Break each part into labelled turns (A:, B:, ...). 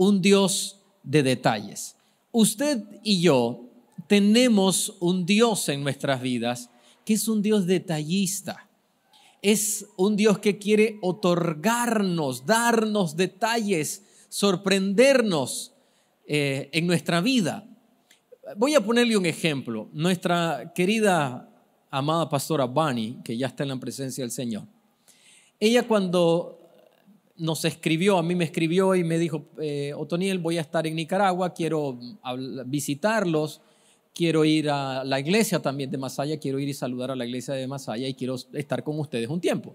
A: un Dios de detalles. Usted y yo tenemos un Dios en nuestras vidas que es un Dios detallista. Es un Dios que quiere otorgarnos, darnos detalles, sorprendernos en nuestra vida. Voy a ponerle un ejemplo. Nuestra querida, amada pastora Bunny, que ya está en la presencia del Señor, ella cuando nos escribió, a mí me escribió y me dijo, Otoniel, voy a estar en Nicaragua, quiero visitarlos, quiero ir a la iglesia también de Masaya, quiero ir y saludar a la iglesia de Masaya y quiero estar con ustedes un tiempo.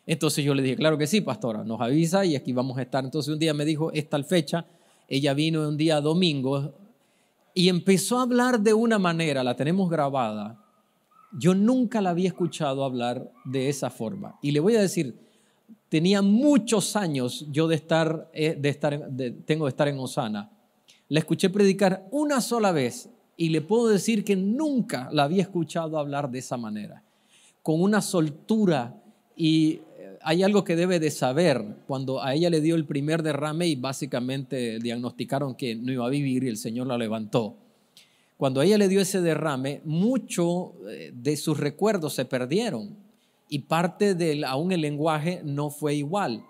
A: Entonces yo le dije, claro que sí, pastora, nos avisa y aquí vamos a estar. Entonces un día me dijo, es tal fecha, ella vino un día domingo y empezó a hablar de una manera, la tenemos grabada, yo nunca la había escuchado hablar de esa forma. Y le voy a decir, tenía muchos años yo tengo de estar en Osana. La escuché predicar una sola vez y le puedo decir que nunca la había escuchado hablar de esa manera, con una soltura. Y hay algo que debe de saber, cuando a ella le dio el primer derrame y básicamente diagnosticaron que no iba a vivir y el Señor la levantó. Cuando a ella le dio ese derrame, mucho de sus recuerdos se perdieron y parte aún el lenguaje no fue igual.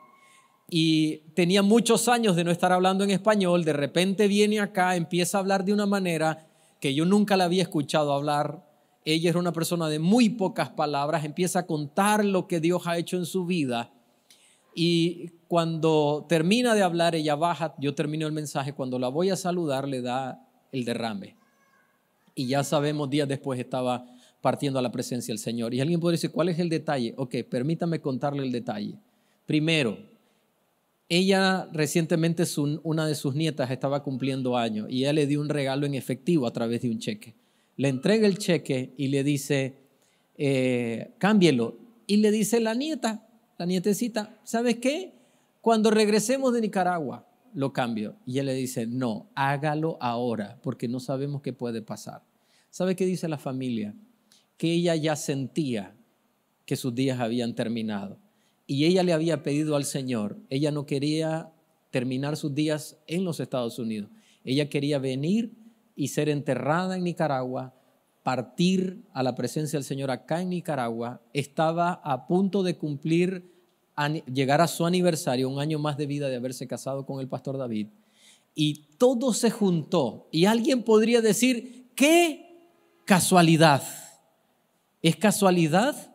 A: Y tenía muchos años de no estar hablando en español, de repente viene acá, empieza a hablar de una manera que yo nunca la había escuchado hablar. Ella era una persona de muy pocas palabras, empieza a contar lo que Dios ha hecho en su vida y cuando termina de hablar, ella baja, yo termino el mensaje, cuando la voy a saludar le da el derrame. Y ya sabemos, días después estaba partiendo a la presencia del Señor. Y alguien puede decir, ¿cuál es el detalle? Ok, permítame contarle el detalle. Primero, ella recientemente, una de sus nietas estaba cumpliendo años y ella le dio un regalo en efectivo a través de un cheque. Le entrega el cheque y le dice, cámbielo. Y le dice la nietecita, ¿sabes qué? Cuando regresemos de Nicaragua, lo cambio. Y ella le dice, no, hágalo ahora, porque no sabemos qué puede pasar. ¿Sabe qué dice la familia? Que ella ya sentía que sus días habían terminado. Y ella le había pedido al Señor, ella no quería terminar sus días en los Estados Unidos. Ella quería venir y ser enterrada en Nicaragua, partir a la presencia del Señor acá en Nicaragua. Estaba a punto de llegar a su aniversario, un año más de vida de haberse casado con el pastor David. Y todo se juntó. Y alguien podría decir, ¿qué casualidad? ¿Es casualidad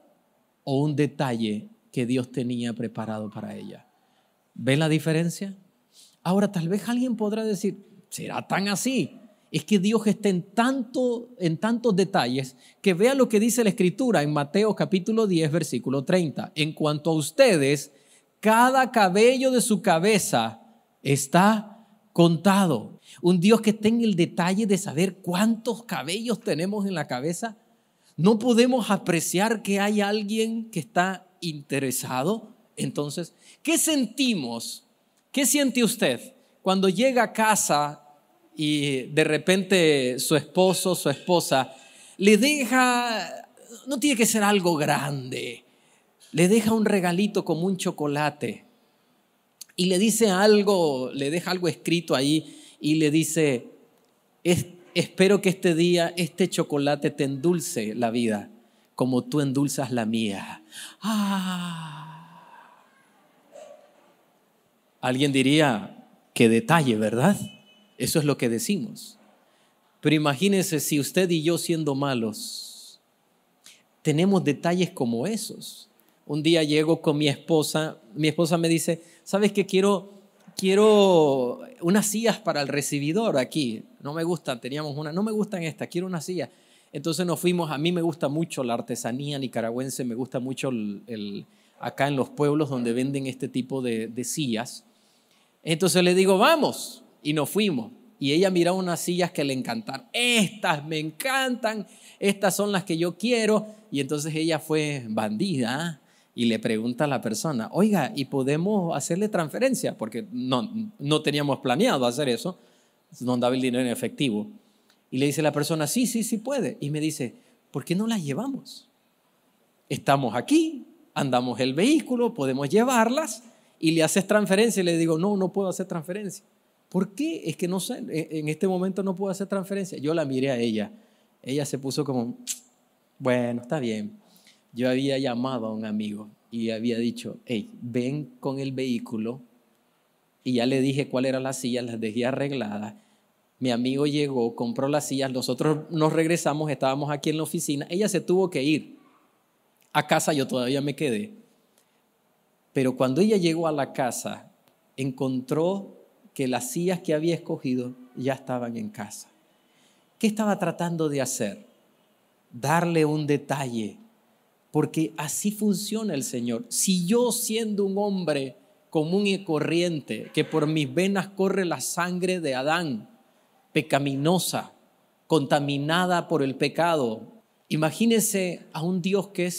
A: o un detalle que Dios tenía preparado para ella? ¿Ven la diferencia? Ahora, tal vez alguien podrá decir, ¿será tan así? Es que Dios está en tantos detalles que vea lo que dice la Escritura en Mateo capítulo 10, versículo 30. En cuanto a ustedes, cada cabello de su cabeza está contado. Un Dios que está en el detalle de saber cuántos cabellos tenemos en la cabeza. No podemos apreciar que hay alguien que está interesado. Entonces, ¿qué sentimos? ¿Qué siente usted cuando llega a casa y de repente su esposo, su esposa, le deja, no tiene que ser algo grande, le deja un regalito como un chocolate y le dice algo, le deja algo escrito ahí y le dice, espero que este día, este chocolate te endulce la vida como tú endulzas la mía. Alguien diría, qué detalle, ¿verdad? Eso es lo que decimos. Pero imagínense si usted y yo, siendo malos, tenemos detalles como esos. Un día llego con mi esposa me dice, ¿sabes qué? Quiero unas sillas para el recibidor aquí. No me gustan, teníamos una, no me gustan estas, quiero una silla. Entonces nos fuimos, a mí me gusta mucho la artesanía nicaragüense, me gusta mucho acá en los pueblos donde venden este tipo de sillas. Entonces le digo, vamos. Y nos fuimos. Y ella miraba unas sillas que le encantaron. Estas me encantan. Estas son las que yo quiero. Y entonces ella fue bandida y le pregunta a la persona, oiga, ¿y podemos hacerle transferencia? Porque no teníamos planeado hacer eso. Nos daba el dinero en efectivo. Y le dice la persona, sí puede. Y me dice, ¿por qué no las llevamos? Estamos aquí, andamos el vehículo, podemos llevarlas. Y le haces transferencia y le digo, no puedo hacer transferencia. ¿Por qué? Es que no sé, en este momento no puedo hacer transferencia. Yo la miré a ella. Ella se puso como, bueno, está bien. Yo había llamado a un amigo y había dicho, hey, ven con el vehículo. Y ya le dije cuál era la silla, las dejé arregladas. Mi amigo llegó, compró las sillas, nosotros nos regresamos, estábamos aquí en la oficina. Ella se tuvo que ir a casa, yo todavía me quedé. Pero cuando ella llegó a la casa, encontró que las sillas que había escogido ya estaban en casa. ¿Qué estaba tratando de hacer? Darle un detalle, porque así funciona el Señor. Si yo, siendo un hombre común y corriente, que por mis venas corre la sangre de Adán, pecaminosa, contaminada por el pecado, imagínense a un Dios que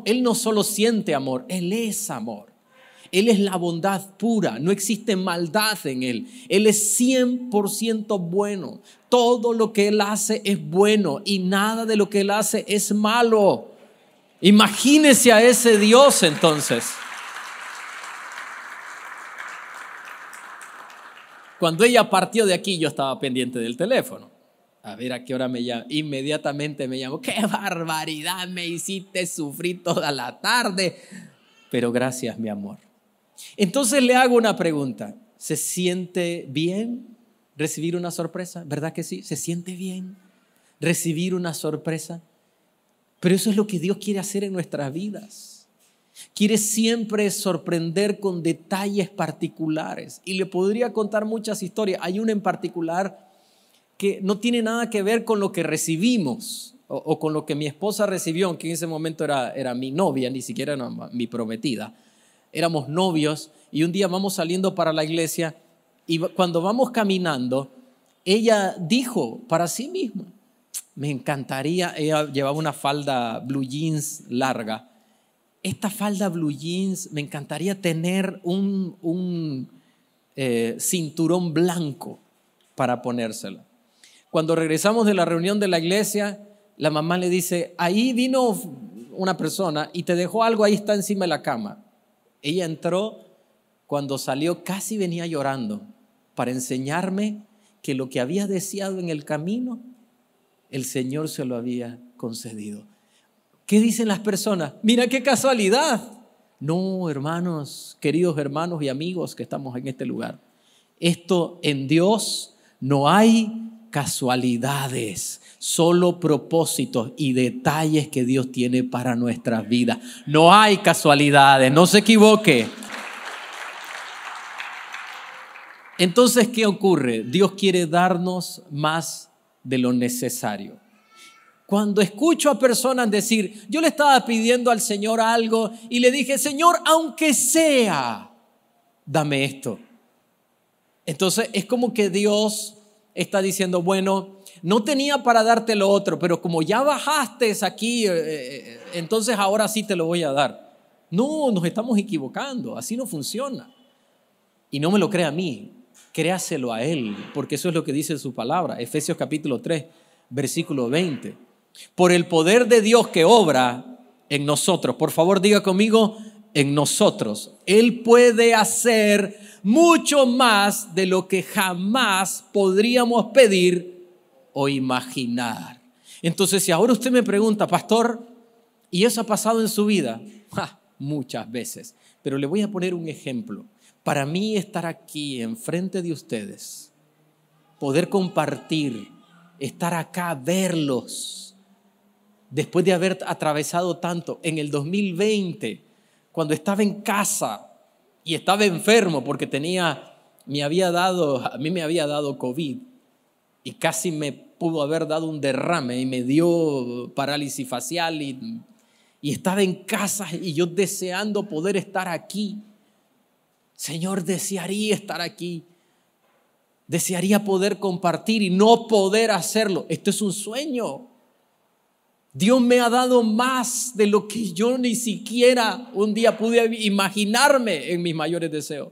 A: Él no solo siente amor, Él es amor. Él es la bondad pura, no existe maldad en Él. Él es 100% bueno. Todo lo que Él hace es bueno y nada de lo que Él hace es malo. Imagínese a ese Dios entonces. Cuando ella partió de aquí, yo estaba pendiente del teléfono. A ver a qué hora me llama. Inmediatamente me llamó. ¡Qué barbaridad! Me hiciste sufrir toda la tarde. Pero gracias, mi amor. Entonces le hago una pregunta. ¿Se siente bien recibir una sorpresa? ¿Verdad que sí? ¿Se siente bien recibir una sorpresa? Pero eso es lo que Dios quiere hacer en nuestras vidas. Quiere siempre sorprender con detalles particulares. Y le podría contar muchas historias. Hay una en particular que no tiene nada que ver con lo que recibimos o con lo que mi esposa recibió, que en ese momento era mi novia, ni siquiera era mi prometida. Éramos novios y un día vamos saliendo para la iglesia y cuando vamos caminando, ella dijo para sí misma, me encantaría, ella llevaba una falda blue jeans larga, esta falda blue jeans me encantaría tener un cinturón blanco para ponérsela. Cuando regresamos de la reunión de la iglesia, la mamá le dice, ahí vino una persona y te dejó algo, ahí está encima de la cama. Ella entró, cuando salió casi venía llorando para enseñarme que lo que había deseado en el camino, el Señor se lo había concedido. ¿Qué dicen las personas? Mira qué casualidad. No, hermanos, queridos hermanos y amigos que estamos en este lugar. Esto en Dios no hay casualidades, solo propósitos y detalles que Dios tiene para nuestras vidas. No hay casualidades, no se equivoque. Entonces, ¿qué ocurre? Dios quiere darnos más de lo necesario. Cuando escucho a personas decir, yo le estaba pidiendo al Señor algo y le dije, Señor, aunque sea, dame esto. Entonces es como que Dios está diciendo, bueno, no tenía para darte lo otro, pero como ya bajaste aquí, entonces ahora sí te lo voy a dar. No, nos estamos equivocando, así no funciona. Y no me lo crea a mí, créaselo a Él, porque eso es lo que dice su palabra, Efesios capítulo 3, versículo 20. Por el poder de Dios que obra en nosotros, por favor diga conmigo, en nosotros, Él puede hacer mucho más de lo que jamás podríamos pedir o imaginar. Entonces, si ahora usted me pregunta, pastor, ¿y eso ha pasado en su vida? Muchas veces, pero le voy a poner un ejemplo. Para mí estar aquí enfrente de ustedes, poder compartir, estar acá, verlos, después de haber atravesado tanto, en el 2020, cuando estaba en casa y estaba enfermo porque a mí me había dado COVID y casi me pudo haber dado un derrame y me dio parálisis facial y estaba en casa y yo deseando poder estar aquí. Señor, desearía estar aquí, desearía poder compartir y no poder hacerlo. Esto es un sueño. Dios me ha dado más de lo que yo ni siquiera un día pude imaginarme en mis mayores deseos.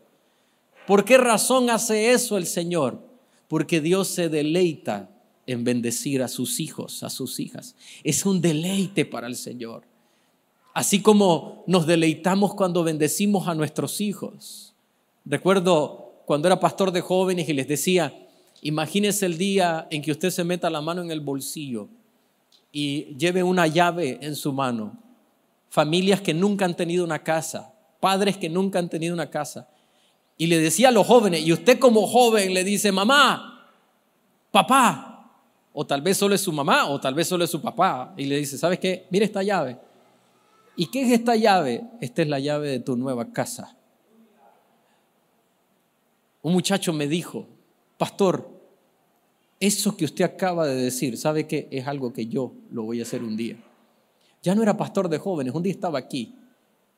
A: ¿Por qué razón hace eso el Señor? Porque Dios se deleita en bendecir a sus hijos, a sus hijas. Es un deleite para el Señor. Así como nos deleitamos cuando bendecimos a nuestros hijos. Recuerdo cuando era pastor de jóvenes y les decía, imagínese el día en que usted se meta la mano en el bolsillo y lleve una llave en su mano. Familias que nunca han tenido una casa, padres que nunca han tenido una casa. Y le decía a los jóvenes, y usted como joven le dice, mamá, papá, o tal vez solo es su mamá, o tal vez solo es su papá, y le dice, ¿sabes qué? Mira esta llave. ¿Y qué es esta llave? Esta es la llave de tu nueva casa. Un muchacho me dijo, pastor, eso que usted acaba de decir, ¿sabe qué? Es algo que yo lo voy a hacer un día. Ya no era pastor de jóvenes, un día estaba aquí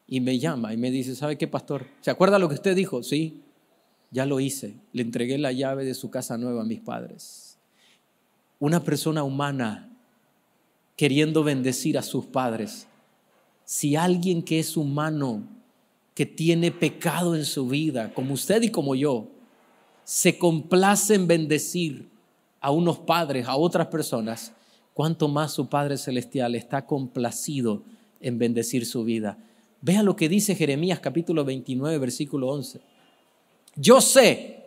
A: y me llama y me dice, ¿sabe qué, pastor? ¿Se acuerda lo que usted dijo? Sí, ya lo hice. Le entregué la llave de su casa nueva a mis padres. Una persona humana queriendo bendecir a sus padres. Si alguien que es humano, que tiene pecado en su vida, como usted y como yo, se complace en bendecir a unos padres, a otras personas, cuánto más su Padre Celestial está complacido en bendecir su vida. Vea lo que dice Jeremías capítulo 29, versículo 11. Yo sé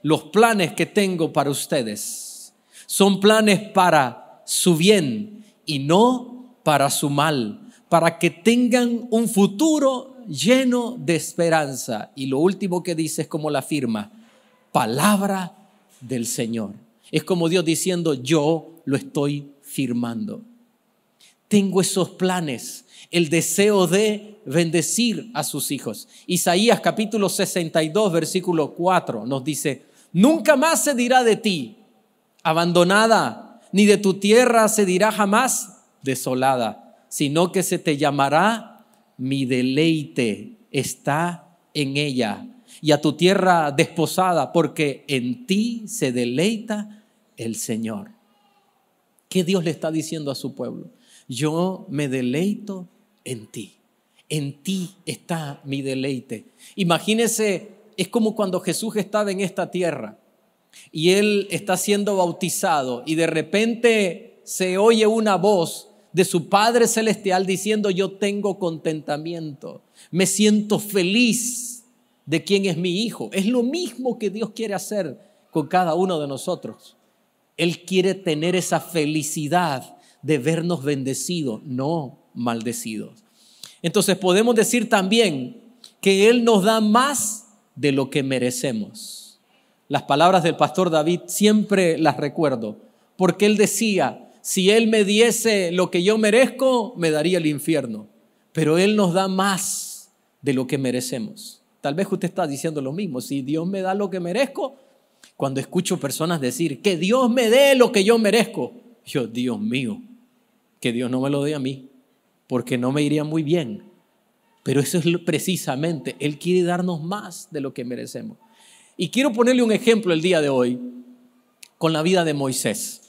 A: los planes que tengo para ustedes. Son planes para su bien y no para su mal, para que tengan un futuro lleno de esperanza. Y lo último que dice es como la firma, palabra del Señor. Es como Dios diciendo, yo lo estoy firmando. Tengo esos planes, el deseo de bendecir a sus hijos. Isaías capítulo 62, versículo 4 nos dice, nunca más se dirá de ti, abandonada, ni de tu tierra se dirá jamás, desolada, sino que se te llamará, mi deleite está en ella. Y a tu tierra desposada, porque en ti se deleita el Señor. ¿Qué Dios le está diciendo a su pueblo? Yo me deleito en ti. En ti está mi deleite. Imagínese, es como cuando Jesús estaba en esta tierra y Él está siendo bautizado y de repente se oye una voz de su Padre Celestial diciendo, yo tengo contentamiento, me siento feliz de quién es mi hijo. Es lo mismo que Dios quiere hacer con cada uno de nosotros. Él quiere tener esa felicidad de vernos bendecidos, no maldecidos. Entonces podemos decir también que Él nos da más de lo que merecemos. Las palabras del pastor David siempre las recuerdo, porque él decía, si Él me diese lo que yo merezco, me daría el infierno. Pero Él nos da más de lo que merecemos. Tal vez usted está diciendo lo mismo. Si Dios me da lo que merezco, cuando escucho personas decir que Dios me dé lo que yo merezco, yo, Dios mío, que Dios no me lo dé a mí, porque no me iría muy bien. Pero eso es precisamente, Él quiere darnos más de lo que merecemos. Y quiero ponerle un ejemplo el día de hoy con la vida de Moisés.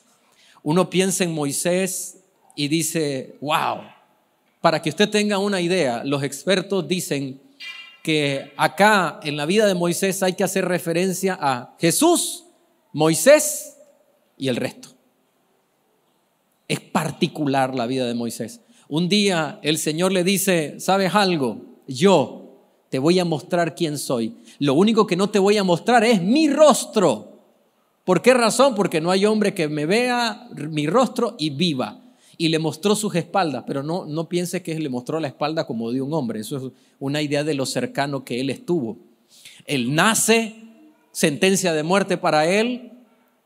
A: Uno piensa en Moisés y dice, wow, para que usted tenga una idea, los expertos dicen que acá en la vida de Moisés hay que hacer referencia a Jesús, Moisés y el resto. Es particular la vida de Moisés. Un día el Señor le dice, ¿sabes algo? Yo te voy a mostrar quién soy. Lo único que no te voy a mostrar es mi rostro. ¿Por qué razón? Porque no hay hombre que me vea mi rostro y viva. Y le mostró sus espaldas, pero no piense que le mostró la espalda como de un hombre. Eso es una idea de lo cercano que él estuvo. Él nace, sentencia de muerte para él,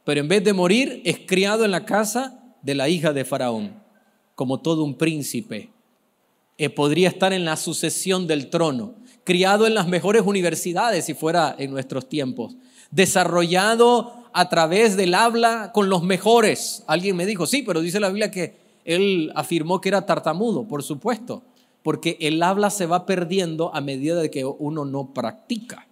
A: pero en vez de morir es criado en la casa de la hija de Faraón, como todo un príncipe. Podría estar en la sucesión del trono, criado en las mejores universidades si fuera en nuestros tiempos, desarrollado a través del habla con los mejores. Alguien me dijo, sí, pero dice la Biblia que él afirmó que era tartamudo. Por supuesto, porque el habla se va perdiendo a medida de que uno no practica.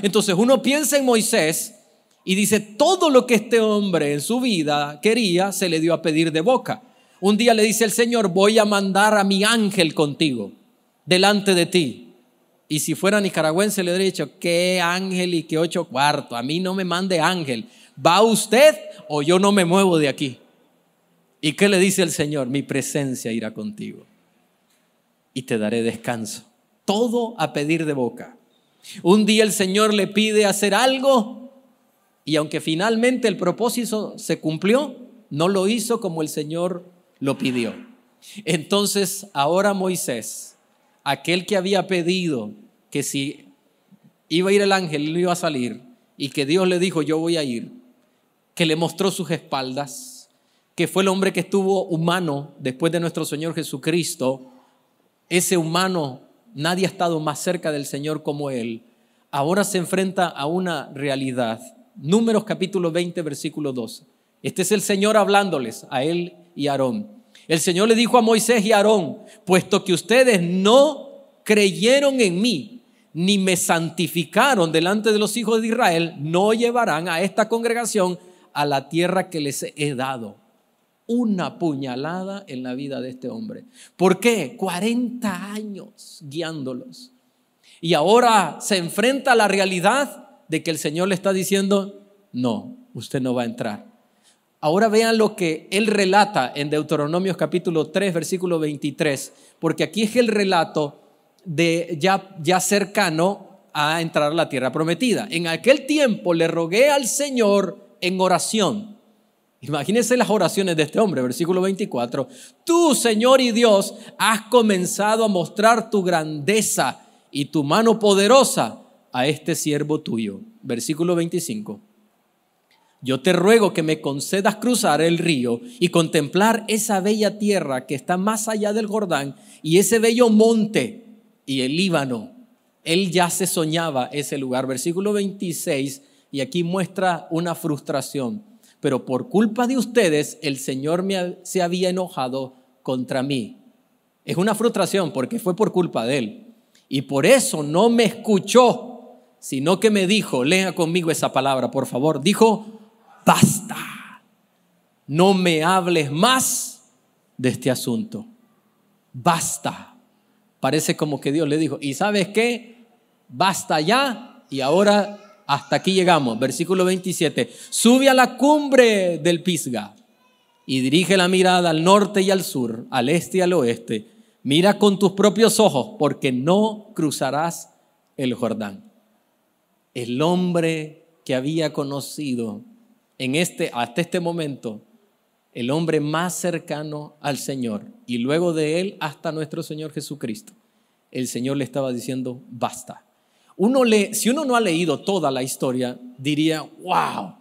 A: Entonces uno piensa en Moisés y dice, todo lo que este hombre en su vida quería se le dio a pedir de boca. Un día le dice el Señor, voy a mandar a mi ángel contigo, delante de ti. Y si fuera nicaragüense le habría dicho, ¿qué ángel y qué 8 cuartos? A mí no me mande ángel. ¿Va usted o yo no me muevo de aquí? ¿Y qué le dice el Señor? Mi presencia irá contigo y te daré descanso. Todo a pedir de boca. Un día el Señor le pide hacer algo y aunque finalmente el propósito se cumplió, no lo hizo como el Señor lo pidió. Entonces ahora Moisés, aquel que había pedido que si iba a ir el ángel, él iba a salir, y que Dios le dijo, yo voy a ir, que le mostró sus espaldas, que fue el hombre que estuvo humano después de nuestro Señor Jesucristo, ese humano, nadie ha estado más cerca del Señor como él, ahora se enfrenta a una realidad. Números capítulo 20, versículo 12. Este es el Señor hablándoles a él y a Aarón. El Señor le dijo a Moisés y a Aarón, puesto que ustedes no creyeron en mí, ni me santificaron delante de los hijos de Israel, no llevarán a esta congregación a la tierra que les he dado. Una puñalada en la vida de este hombre. ¿Por qué? 40 años guiándolos. Y ahora se enfrenta a la realidad de que el Señor le está diciendo, no, usted no va a entrar. Ahora vean lo que él relata en Deuteronomios capítulo 3, versículo 23, porque aquí es el relato de ya cercano a entrar a la tierra prometida. En aquel tiempo le rogué al Señor en oración. Imagínense las oraciones de este hombre, versículo 24. Tú, Señor y Dios, has comenzado a mostrar tu grandeza y tu mano poderosa a este siervo tuyo. Versículo 25. Yo te ruego que me concedas cruzar el río y contemplar esa bella tierra que está más allá del Jordán y ese bello monte y el Líbano. Él ya se soñaba ese lugar. Versículo 26, y aquí muestra una frustración. Pero por culpa de ustedes, el Señor se había enojado contra mí. Es una frustración porque fue por culpa de él. Y por eso no me escuchó, sino que me dijo, lea conmigo esa palabra, por favor. Dijo, basta, no me hables más de este asunto. Basta. Parece como que Dios le dijo, ¿y sabes qué? Basta ya y ahora hasta aquí llegamos. Versículo 27. Sube a la cumbre del Pisga y dirige la mirada al norte y al sur, al este y al oeste. Mira con tus propios ojos porque no cruzarás el Jordán. El hombre que había conocido hasta este momento, el hombre más cercano al Señor y luego de él hasta nuestro Señor Jesucristo, el Señor le estaba diciendo basta. Si uno no ha leído toda la historia, diría, wow,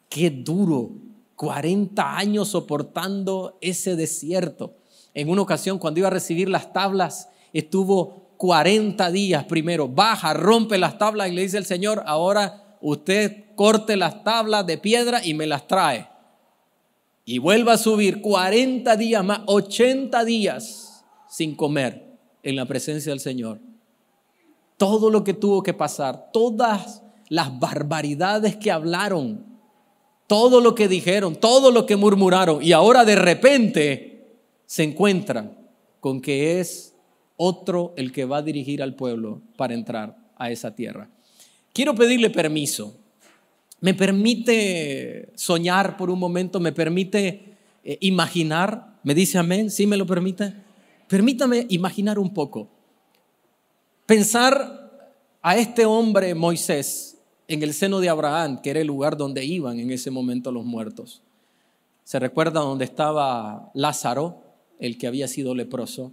A: qué duro, 40 años soportando ese desierto. En una ocasión, cuando iba a recibir las tablas, estuvo 40 días primero, baja, rompe las tablas y le dice al Señor, ahora usted corte las tablas de piedra y me las trae. Y vuelva a subir 40 días más, 80 días sin comer en la presencia del Señor. Todo lo que tuvo que pasar, todas las barbaridades que hablaron, todo lo que dijeron, todo lo que murmuraron, y ahora de repente se encuentran con que es otro el que va a dirigir al pueblo para entrar a esa tierra. Quiero pedirle permiso. ¿Me permite soñar por un momento? ¿Me permite imaginar? ¿Me dice amén? ¿Sí me lo permite? Permítame imaginar un poco. Pensar a este hombre Moisés en el seno de Abraham, que era el lugar donde iban en ese momento los muertos. ¿Se recuerda donde estaba Lázaro, el que había sido leproso?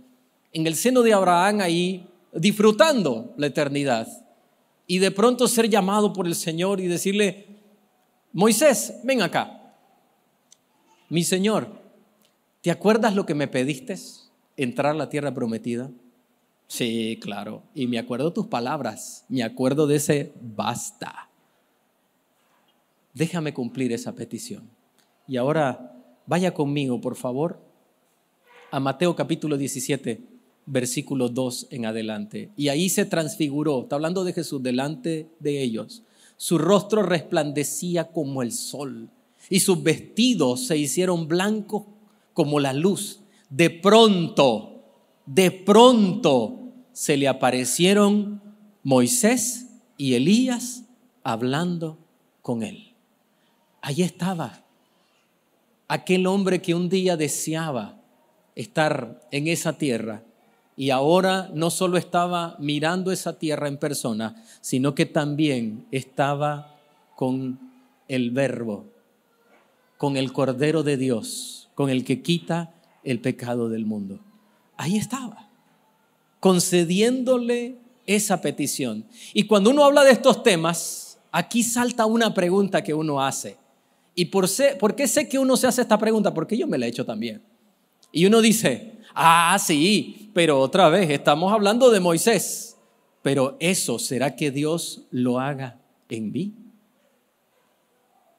A: En el seno de Abraham ahí disfrutando la eternidad. Y de pronto ser llamado por el Señor y decirle, Moisés, ven acá. Mi Señor, ¿te acuerdas lo que me pediste? ¿Entrar a la tierra prometida? Sí, claro. Y me acuerdo tus palabras. Me acuerdo de ese basta. Déjame cumplir esa petición. Y ahora vaya conmigo, por favor, a Mateo capítulo 17, versículo 2 en adelante. Y ahí se transfiguró, está hablando de Jesús, delante de ellos. Su rostro resplandecía como el sol y sus vestidos se hicieron blancos como la luz. De pronto se le aparecieron Moisés y Elías hablando con él. Allí estaba aquel hombre que un día deseaba estar en esa tierra Y ahora no solo estaba mirando esa tierra en persona, sino que también estaba con el Verbo, con el Cordero de Dios, con el que quita el pecado del mundo. Ahí estaba, concediéndole esa petición. Y cuando uno habla de estos temas, aquí salta una pregunta que uno hace. ¿Y por qué sé que uno se hace esta pregunta? Porque yo me la he hecho también. Y uno dice, sí, pero otra vez estamos hablando de Moisés. Pero eso, ¿será que Dios lo haga en mí?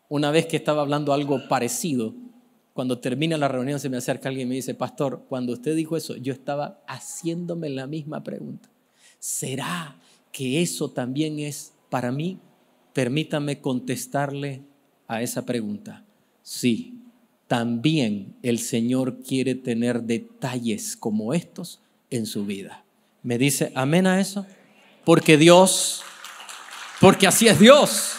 A: Una vez que estaba hablando algo parecido, cuando termina la reunión se me acerca alguien y me dice, pastor, cuando usted dijo eso, yo estaba haciéndome la misma pregunta. ¿Será que eso también es para mí? Permítame contestarle a esa pregunta. Sí, también el Señor quiere tener detalles como estos en su vida. ¿Me dice amén a eso? Porque así es Dios.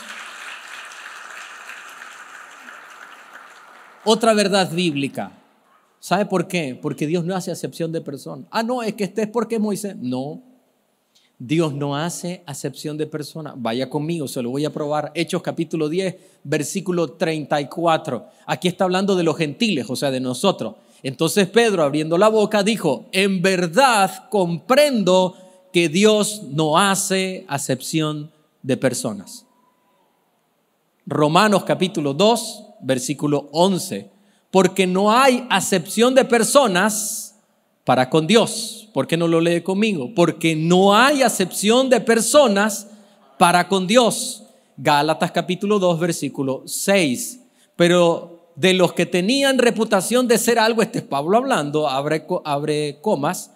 A: Otra verdad bíblica. ¿Sabe por qué? Porque Dios no hace acepción de personas. No, es que este es porque es Moisés. No, Dios no hace acepción de personas. Vaya conmigo, se lo voy a probar. Hechos capítulo 10, versículo 34. Aquí está hablando de los gentiles, o sea, de nosotros. Entonces Pedro, abriendo la boca, dijo, en verdad comprendo que Dios no hace acepción de personas. Romanos capítulo 2, versículo 11. Porque no hay acepción de personas para con Dios. ¿Por qué no lo lee conmigo? Porque no hay acepción de personas para con Dios. Gálatas capítulo 2, versículo 6. Pero de los que tenían reputación de ser algo, este es Pablo hablando, abre comas,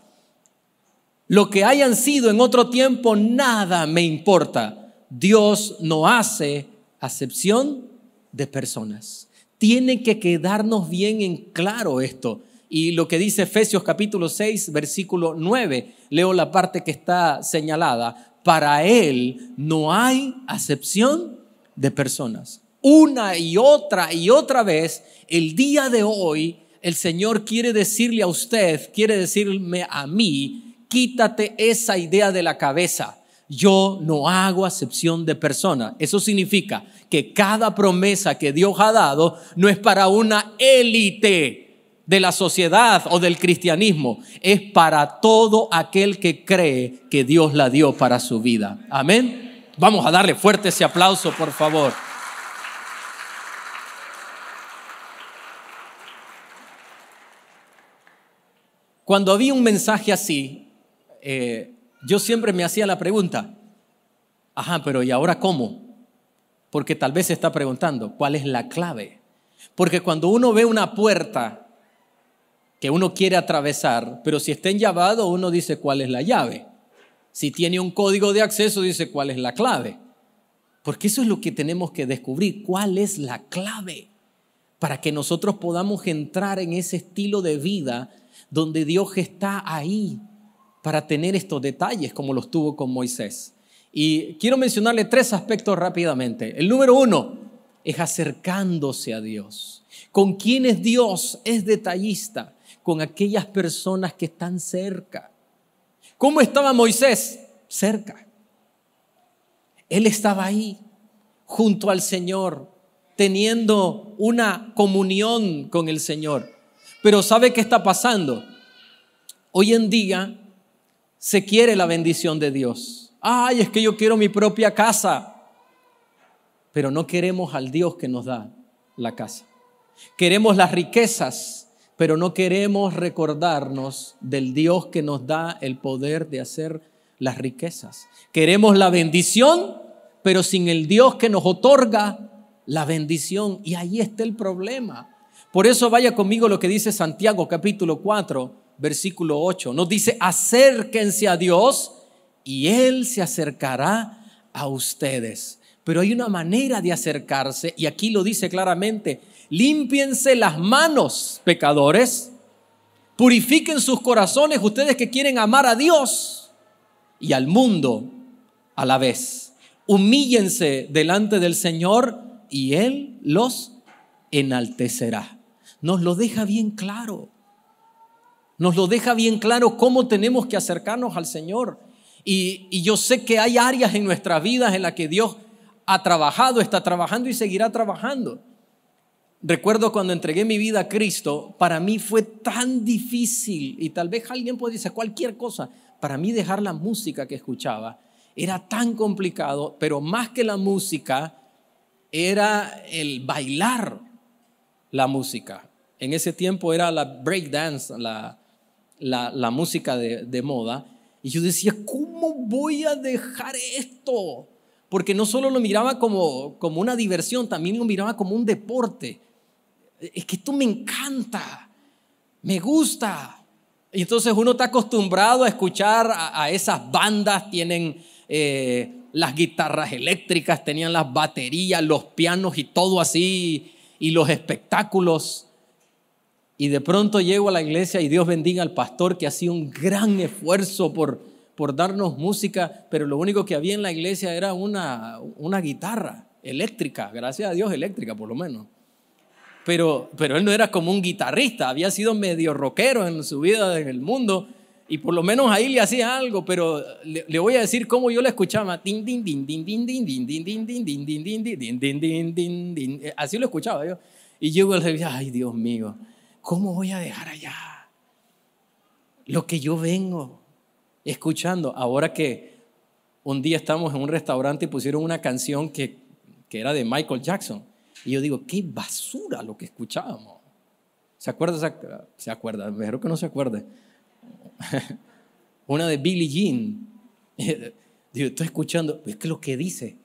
A: lo que hayan sido en otro tiempo, nada me importa. Dios no hace acepción de personas. Tiene que quedarnos bien en claro esto. Y lo que dice Efesios capítulo 6, versículo 9, leo la parte que está señalada. Para Él no hay acepción de personas. Una y otra vez, el día de hoy, el Señor quiere decirle a usted, quiere decirme a mí, quítate esa idea de la cabeza. Yo no hago acepción de personas. Eso significa que cada promesa que Dios ha dado no es para una élite de la sociedad o del cristianismo, es para todo aquel que cree que Dios la dio para su vida. Amén. Vamos a darle fuerte ese aplauso, por favor. Cuando había un mensaje así, yo siempre me hacía la pregunta, pero ¿y ahora cómo? Porque tal vez se está preguntando, ¿cuál es la clave? Porque cuando uno ve una puerta que uno quiere atravesar, pero si está enllavado, uno dice cuál es la llave. Si tiene un código de acceso, dice cuál es la clave. Porque eso es lo que tenemos que descubrir, cuál es la clave para que nosotros podamos entrar en ese estilo de vida donde Dios está ahí para tener estos detalles como los tuvo con Moisés. Y quiero mencionarle 3 aspectos rápidamente. El número 1 es acercándose a Dios. ¿Con quién es Dios? Es detallista. Con aquellas personas que están cerca. ¿Cómo estaba Moisés? Cerca. Él estaba ahí, junto al Señor, teniendo una comunión con el Señor. Pero ¿sabe qué está pasando? Hoy en día se quiere la bendición de Dios. Es que yo quiero mi propia casa. Pero no queremos al Dios que nos da la casa. Queremos las riquezas, pero no queremos recordarnos del Dios que nos da el poder de hacer las riquezas. Queremos la bendición, pero sin el Dios que nos otorga la bendición. Y ahí está el problema. Por eso vaya conmigo lo que dice Santiago capítulo 4, versículo 8. Nos dice, acérquense a Dios y Él se acercará a ustedes. Pero hay una manera de acercarse y aquí lo dice claramente. Límpiense las manos, pecadores. Purifiquen sus corazones, ustedes que quieren amar a Dios y al mundo a la vez. Humíllense delante del Señor y Él los enaltecerá. Nos lo deja bien claro. Nos lo deja bien claro cómo tenemos que acercarnos al Señor. Y yo sé que hay áreas en nuestras vidas en las que Dios ha trabajado, está trabajando y seguirá trabajando. Recuerdo cuando entregué mi vida a Cristo, para mí fue tan difícil, y tal vez alguien puede decir cualquier cosa, para mí dejar la música que escuchaba era tan complicado, pero más que la música era el bailar la música. En ese tiempo era la breakdance, la música de moda, y yo decía, ¿cómo voy a dejar esto? Porque no solo lo miraba como una diversión, también lo miraba como un deporte. Es que esto me encanta, me gusta. Y entonces uno está acostumbrado a escuchar a esas bandas, tienen las guitarras eléctricas, tenían las baterías, los pianos y todo así, y los espectáculos. Y de pronto llego a la iglesia y Dios bendiga al pastor que hacía un gran esfuerzo por darnos música, pero lo único que había en la iglesia era una guitarra eléctrica, gracias a Dios eléctrica por lo menos. Pero él no era como un guitarrista, había sido medio rockero en su vida en el mundo y por lo menos ahí le hacía algo, pero le voy a decir cómo yo la escuchaba. Así lo escuchaba yo. Y yo le decía, ay Dios mío, ¿cómo voy a dejar allá lo que yo vengo escuchando? Ahora que un día estamos en un restaurante y pusieron una canción que era de Michael Jackson. Y yo digo, qué basura lo que escuchábamos. ¿Se acuerda? ¿Se acuerda? Espero que no se acuerde. Una de Billie Jean. Digo, estoy escuchando, es que lo que dice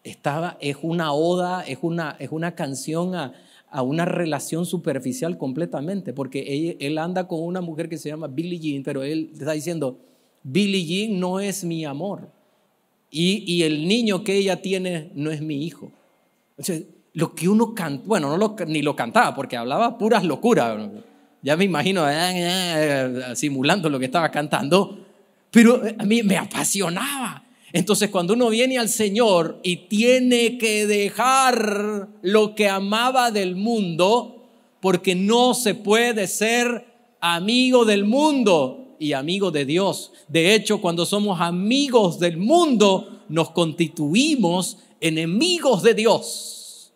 A: es una oda, es una canción a una relación superficial completamente, porque él anda con una mujer que se llama Billie Jean, pero él está diciendo, Billie Jean no es mi amor y el niño que ella tiene no es mi hijo. O sea, lo que uno canta, bueno, ni lo cantaba porque hablaba puras locuras. Ya me imagino simulando lo que estaba cantando, pero a mí me apasionaba. Entonces, cuando uno viene al Señor y tiene que dejar lo que amaba del mundo, porque no se puede ser amigo del mundo y amigo de Dios. De hecho, cuando somos amigos del mundo, nos constituimos enemigos de Dios.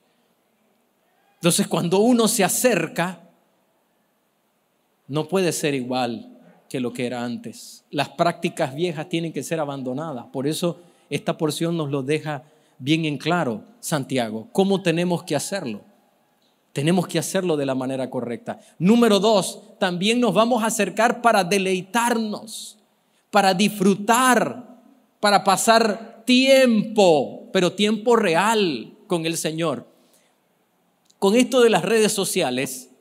A: Entonces, cuando uno se acerca, no puede ser igual que lo que era antes. Las prácticas viejas tienen que ser abandonadas. Por eso esta porción nos lo deja bien en claro, Santiago. ¿Cómo tenemos que hacerlo? Tenemos que hacerlo de la manera correcta. Número 2, también nos vamos a acercar para deleitarnos, para disfrutar, para pasar tiempo, pero tiempo real con el Señor. Con esto de las redes sociales,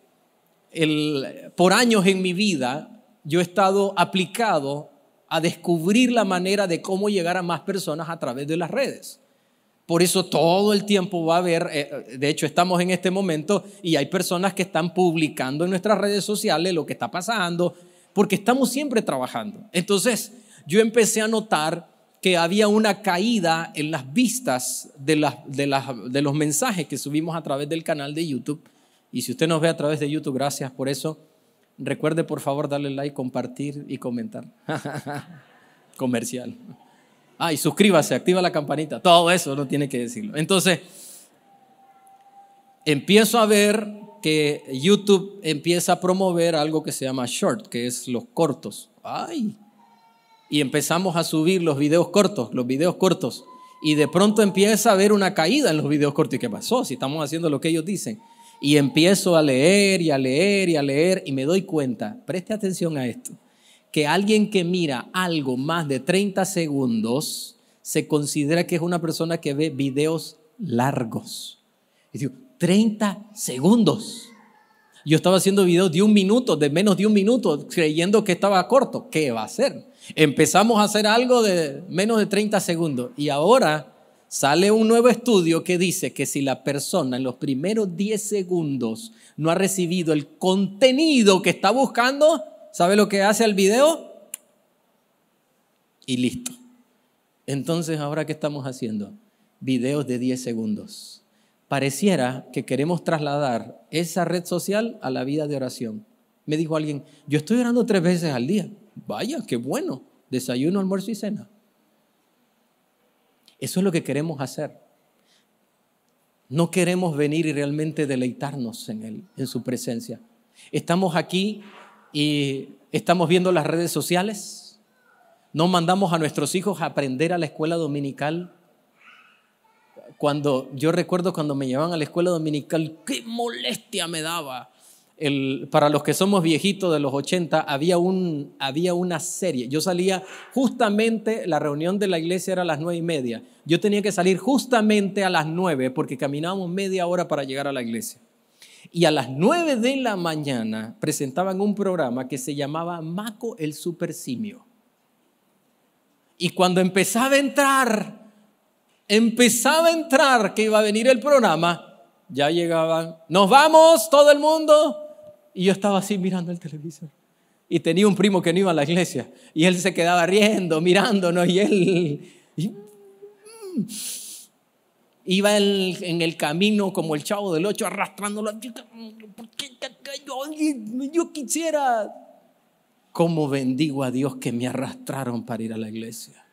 A: por años en mi vida, yo he estado aplicado a descubrir la manera de cómo llegar a más personas a través de las redes. Por eso todo el tiempo va a haber, de hecho estamos en este momento y hay personas que están publicando en nuestras redes sociales lo que está pasando, porque estamos siempre trabajando. Entonces yo empecé a notar que había una caída en las vistas de los mensajes que subimos a través del canal de YouTube. Y si usted nos ve a través de YouTube, gracias por eso. Recuerde por favor darle like, compartir y comentar. Comercial. Y suscríbase, activa la campanita. Todo eso no tiene que decirlo. Entonces, empiezo a ver que YouTube empieza a promover algo que se llama short, que es los cortos. Y empezamos a subir los videos cortos. Y de pronto empieza a haber una caída en los videos cortos. ¿Y qué pasó? Si estamos haciendo lo que ellos dicen. Y empiezo a leer y a leer y a leer y me doy cuenta, preste atención a esto, que alguien que mira algo más de 30 segundos se considera que es una persona que ve videos largos. Y digo, 30 segundos. Yo estaba haciendo videos de 1 minuto, de menos de 1 minuto, creyendo que estaba corto. ¿Qué va a hacer? Empezamos a hacer algo de menos de 30 segundos y ahora sale un nuevo estudio que dice que si la persona en los primeros 10 segundos no ha recibido el contenido que está buscando, ¿sabe lo que hace el video? Y listo. Entonces, ¿ahora qué estamos haciendo? Videos de 10 segundos. Pareciera que queremos trasladar esa red social a la vida de oración. Me dijo alguien, yo estoy orando 3 veces al día. Vaya, qué bueno. Desayuno, almuerzo y cena. Eso es lo que queremos hacer. No queremos venir y realmente deleitarnos en Él, en su presencia. Estamos aquí y estamos viendo las redes sociales. No mandamos a nuestros hijos a aprender a la escuela dominical. Yo recuerdo cuando me llevaban a la escuela dominical, qué molestia me daba. Para los que somos viejitos de los 80, había una serie. Yo salía justamente, la reunión de la iglesia era a las 9:30. Yo tenía que salir justamente a las 9 porque caminábamos media hora para llegar a la iglesia. Y a las 9 de la mañana presentaban un programa que se llamaba Maco el Super Simio. Y cuando empezaba a entrar que iba a venir el programa, ya llegaban, nos vamos todo el mundo. Y yo estaba así mirando el televisor. Y tenía un primo que no iba a la iglesia. Y él se quedaba riendo, mirándonos. Y él iba en el camino como el Chavo del Ocho arrastrándolo. Yo quisiera. Cómo bendigo a Dios que me arrastraron para ir a la iglesia.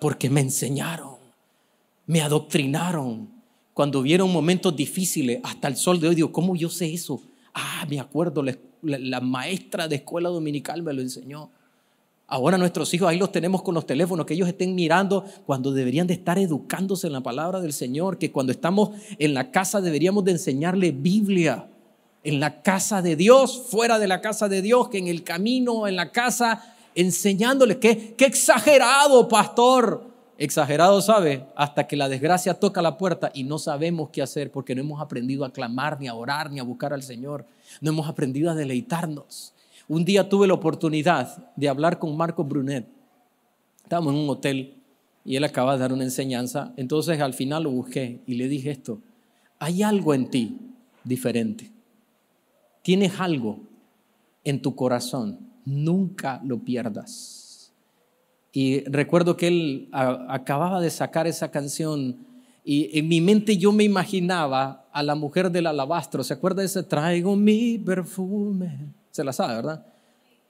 A: Porque me enseñaron, me adoctrinaron. Cuando hubieron momentos difíciles, hasta el sol de hoy digo, ¿cómo yo sé eso? Me acuerdo, la maestra de escuela dominical me lo enseñó. Ahora nuestros hijos ahí los tenemos con los teléfonos, que ellos estén mirando cuando deberían de estar educándose en la palabra del Señor, que cuando estamos en la casa deberíamos de enseñarle Biblia, en la casa de Dios, fuera de la casa de Dios, que en el camino, en la casa, enseñándoles. ¡Qué exagerado, pastor! Exagerado, ¿sabe? Hasta que la desgracia toca la puerta y no sabemos qué hacer porque no hemos aprendido a clamar, ni a orar, ni a buscar al Señor. No hemos aprendido a deleitarnos. Un día tuve la oportunidad de hablar con Marco Brunet. Estábamos en un hotel y él acaba de dar una enseñanza. Entonces al final lo busqué y le dije esto: hay algo en ti diferente. Tienes algo en tu corazón. Nunca lo pierdas. Y recuerdo que él acababa de sacar esa canción y en mi mente yo me imaginaba a la mujer del alabastro. ¿Se acuerda de ese? Traigo mi perfume. Se la sabe, ¿verdad?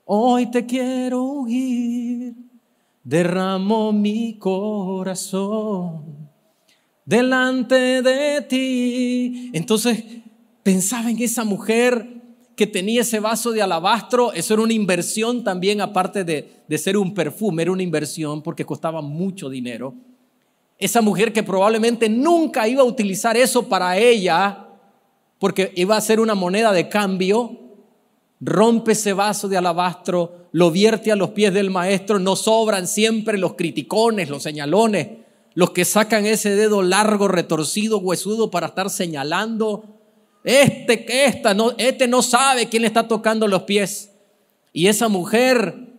A: Hoy te quiero ungir, derramo mi corazón delante de ti. Entonces pensaba en esa mujer que tenía ese vaso de alabastro. Eso era una inversión también, aparte de ser un perfume, era una inversión porque costaba mucho dinero. Esa mujer que probablemente nunca iba a utilizar eso para ella porque iba a ser una moneda de cambio, rompe ese vaso de alabastro, lo vierte a los pies del maestro. No sobran siempre los criticones, los señalones, los que sacan ese dedo largo, retorcido, huesudo para estar señalando. Este no sabe quién le está tocando los pies. Y esa mujer,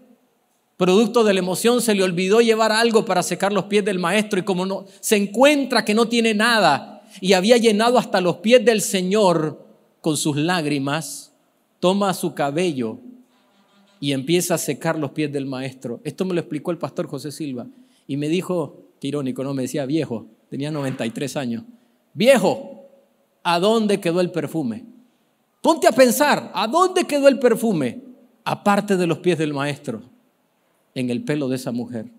A: producto de la emoción, se le olvidó llevar algo para secar los pies del maestro. Y como no, se encuentra que no tiene nada y había llenado hasta los pies del Señor con sus lágrimas, toma su cabello y empieza a secar los pies del maestro. Esto me lo explicó el pastor José Silva y me dijo, qué irónico, ¿no? Me decía viejo, tenía 93 años. Viejo, ¿a dónde quedó el perfume? Ponte a pensar, ¿a dónde quedó el perfume? Aparte de los pies del maestro, en el pelo de esa mujer.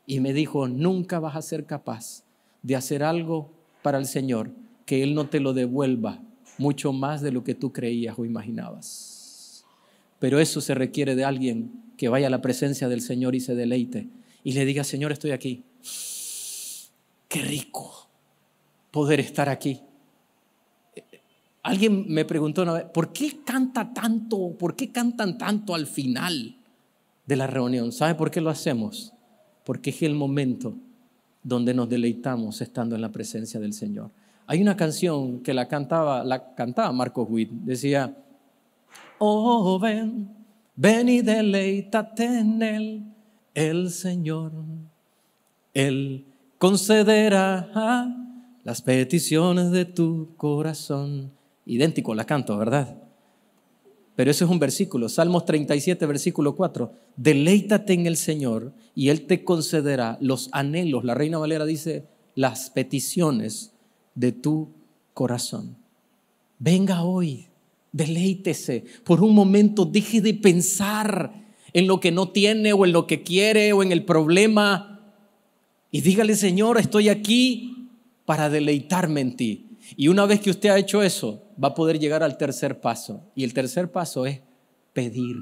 A: Y me dijo, nunca vas a ser capaz de hacer algo para el Señor que Él no te lo devuelva mucho más de lo que tú creías o imaginabas. Pero eso se requiere de alguien que vaya a la presencia del Señor y se deleite y le diga, Señor, estoy aquí. Qué rico poder estar aquí. Alguien me preguntó una vez, ¿por qué cantan tanto al final de la reunión? ¿Sabe por qué lo hacemos? Porque es el momento donde nos deleitamos estando en la presencia del Señor. Hay una canción que la cantaba Marcos Witt. Decía, oh, ven y deleítate en Él, el Señor. Él concederá las peticiones de tu corazón. Idéntico la canto, ¿verdad? Pero eso es un versículo, Salmos 37, versículo 4. Deleítate en el Señor y Él te concederá los anhelos. La Reina Valera dice, las peticiones de tu corazón. Venga hoy Deleítese. Por un momento deje de pensar en lo que no tiene o en lo que quiere o en el problema. Y dígale: Señor, estoy aquí para deleitarme en ti. Y una vez que usted ha hecho eso, va a poder llegar al tercer paso. Y el tercer paso es pedir.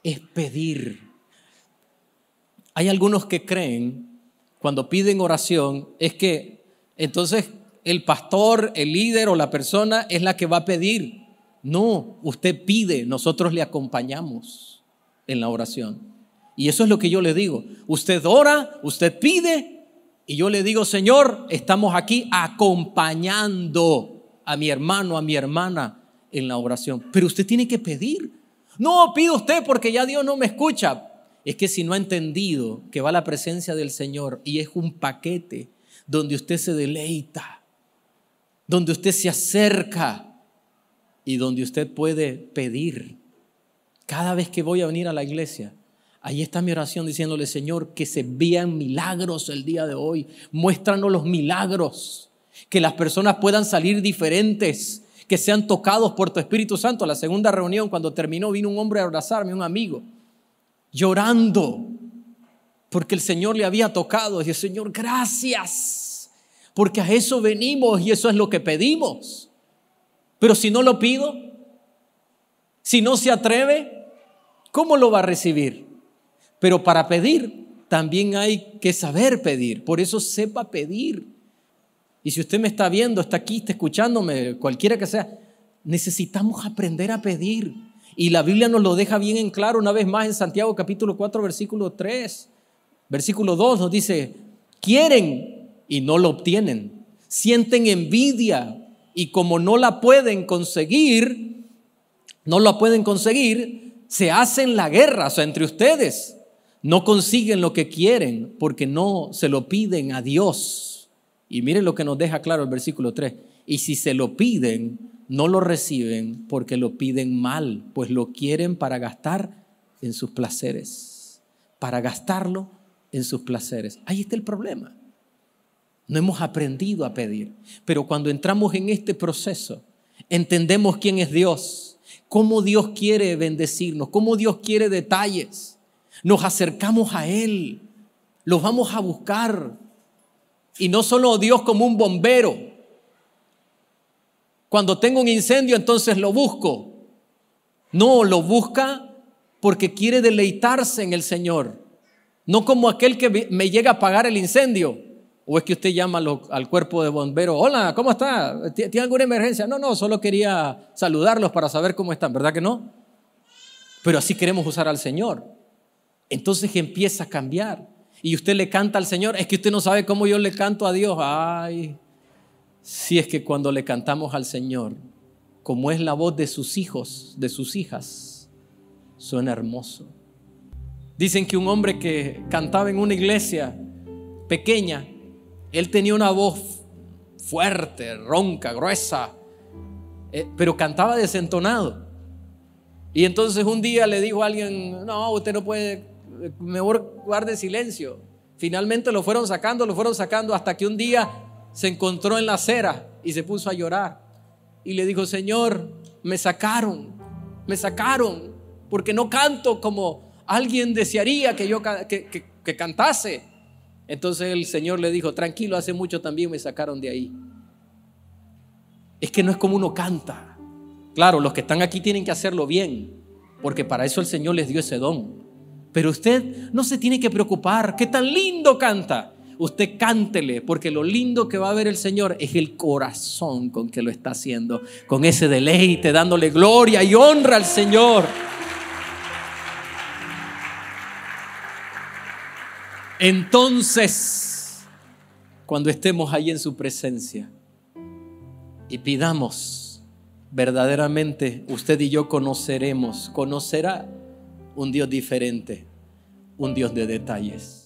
A: Es pedir. Hay algunos que creen, cuando piden oración, es que entonces el pastor, el líder o la persona es la que va a pedir. No, usted pide, nosotros le acompañamos en la oración. Y eso es lo que yo le digo. Usted ora, usted pide, y yo le digo: Señor, estamos aquí acompañando a mi hermano, a mi hermana en la oración. Pero usted tiene que pedir. No, pide usted porque ya Dios no me escucha. Es que si no ha entendido que va a la presencia del Señor y es un paquete donde usted se deleita, donde usted se acerca y donde usted puede pedir. Cada vez que voy a venir a la iglesia, ahí está mi oración diciéndole: Señor, que se vean milagros el día de hoy. Muéstranos los milagros, que las personas puedan salir diferentes, que sean tocados por tu Espíritu Santo. La segunda reunión, cuando terminó, vino un hombre a abrazarme, un amigo, llorando porque el Señor le había tocado. Y dije: Señor, gracias, porque a eso venimos y eso es lo que pedimos. Pero si no lo pido, si no se atreve, ¿cómo lo va a recibir? Pero para pedir también hay que saber pedir. Por eso sepa pedir. Y si usted me está viendo, está aquí, está escuchándome, cualquiera que sea, necesitamos aprender a pedir. Y la Biblia nos lo deja bien en claro una vez más en Santiago capítulo 4 versículo 3. Versículo 2 nos dice: quieren y no lo obtienen. Sienten envidia y como no la pueden conseguir, se hacen la guerra, o sea, entre ustedes. No consiguen lo que quieren porque no se lo piden a Dios. Y miren lo que nos deja claro el versículo 3. Y si se lo piden, no lo reciben porque lo piden mal, pues lo quieren para gastar en sus placeres. Para gastarlo en sus placeres. Ahí está el problema. No hemos aprendido a pedir. Pero cuando entramos en este proceso, entendemos quién es Dios, cómo Dios quiere bendecirnos, cómo Dios quiere detalles. Nos acercamos a Él, los vamos a buscar. Y no solo Dios como un bombero. Cuando tengo un incendio, entonces lo busco. No, lo busca porque quiere deleitarse en el Señor. No como aquel que me llega a apagar el incendio. ¿O es que usted llama al cuerpo de bomberos? Hola, ¿cómo está? ¿Tiene alguna emergencia? No, solo quería saludarlos para saber cómo están. ¿Verdad que no? Pero así queremos usar al Señor. Entonces empieza a cambiar. Y usted le canta al Señor. Es que usted no sabe cómo yo le canto a Dios. Ay, si es que cuando le cantamos al Señor, como es la voz de sus hijos, de sus hijas, suena hermoso. Dicen que un hombre que cantaba en una iglesia pequeña, él tenía una voz fuerte, ronca, gruesa, pero cantaba desentonado. Y entonces un día le dijo a alguien: no, usted no puede, mejor guarde silencio. Finalmente lo fueron sacando hasta que un día se encontró en la acera y se puso a llorar. Y le dijo: Señor, me sacaron porque no canto como alguien desearía que yo que cantase. Entonces el Señor le dijo: tranquilo, hace mucho también me sacaron de ahí. Es que no es como uno canta. Claro, los que están aquí tienen que hacerlo bien, porque para eso el Señor les dio ese don. Pero usted no se tiene que preocupar. ¿Qué tan lindo canta? Usted cántele, porque lo lindo que va a ver el Señor es el corazón con que lo está haciendo, con ese deleite, dándole gloria y honra al Señor. Entonces, cuando estemos ahí en su presencia y pidamos, verdaderamente usted y yo conocerá un Dios diferente, un Dios de detalles.